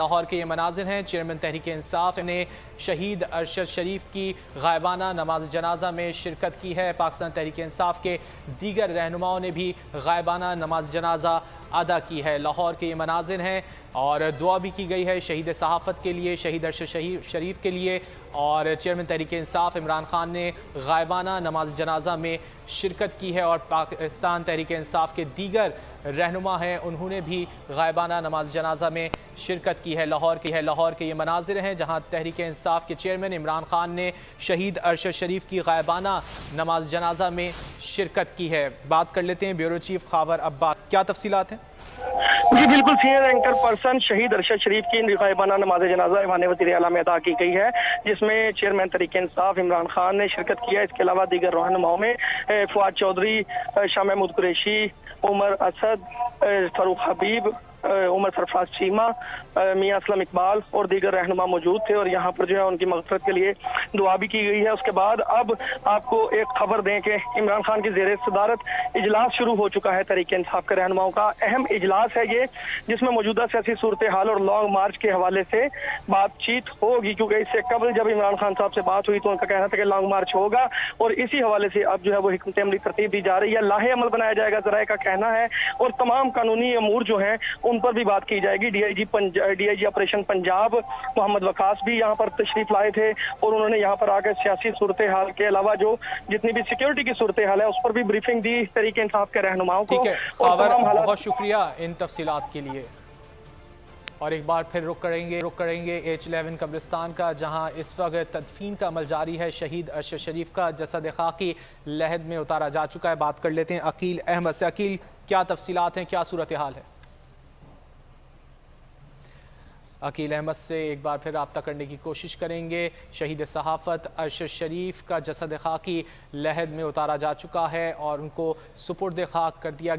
लाहौर के ये मनाजिर हैं। चेयरमैन तहरीक इंसाफ ने शहीद अरशद शरीफ की गायबाना नमाज जनाजा में शिरकत की है। पाकिस्तान तहरीक इंसाफ के दीगर रहनुमाओं ने भी गायबाना नमाज जनाजा अदा की है। लाहौर के ये मनाजिर हैं और दुआ भी की गई है शहीद सहाफ़त के लिए, शहीद अरशद शरीफ के लिए। और चेयरमैन तहरीक इंसाफ इमरान खान ने गायबाना नमाज जनाजा में शिरकत की है और पाकिस्तान तहरीक इंसाफ के दीगर रहनुमा हैं, उन्होंने भी गायबाना नमाज जनाजा में शिरकत की है। लाहौर के ये मनाजिर हैं जहां तहरीक इंसाफ के चेयरमैन इमरान खान ने शहीद अरशद शरीफ की गायबाना नमाज जनाजा में शिरकत की है। बात कर लेते हैं ब्यूरो चीफ खावर अब्बास, क्या तफसीलात हैं? जी बिल्कुल, सीनियर एंकर पर्सन शहीद अरशद शरीफ की गायबाना नमाज जनाजा ईवान वज़ीर आला में अदा की गई है, जिसमें चेयरमैन तहरीक इंसाफ इमरान खान ने शिरकत किया। इसके अलावा दीगर रहनुमाओं में फुआद चौधरी, शाह महमूद कुरैशी, उमर असद, फरूख हबीब, उमर सरफराज चीमा, मियां असलम इकबाल और दीगर रहनुमा मौजूद थे और यहाँ पर जो है उनकी मग़फ़िरत के लिए दुआ भी की गई है। उसके बाद अब आपको एक खबर दें कि इमरान खान की ज़ेरे सदारत इजलास शुरू हो चुका है। तहरीक इंसाफ के रहनुमाओं का अहम इजलास है ये, जिसमें मौजूदा सियासी सूरत हाल और लॉन्ग मार्च के हवाले से बातचीत होगी, क्योंकि इससे कबल जब इमरान खान साहब से बात हुई तो उनका कहना था कि लॉन्ग मार्च होगा और इसी हवाले से अब जो है वो हिकमत अमली तरतीब दी जा रही है, लाहे अमल बनाया जाएगा, ज़राए का कहना है। और तमाम कानूनी अमूर जो हैं उन पर भी बात की जाएगी। डीआईजी ऑपरेशन पंजाब मोहम्मद वकास भी यहाँ पर तशरीफ लाए थे और उन्होंने यहाँ पर आकर सियासी सूरत हाल के अलावा जो जितनी भी सिक्योरिटी की सूरत हाल है उस पर भी ब्रीफिंग दी तहरीक इंसाफ के रहनुमाओं को। ठीक है खावर, बहुत शुक्रिया इन तफसीलात के लिए। और एक बार फिर रुक करेंगे H11 कब्रिस्तान का, जहां इस वक्त तदफीन का अमल जारी है। शहीद अरशद शरीफ का जसद खाकी लहद में उतारा जा चुका है। बात कर लेते हैं अकील अहमद से। अकील, क्या तफसीलात हैं, क्या सूरत हाल है? अकील अहमद से एक बार फिर रब्ता करने की कोशिश करेंगे। शहीद सहाफ़त अरशद शरीफ का जसद खाकी लहद में उतारा जा चुका है और उनको सुपुर्द खाक कर दिया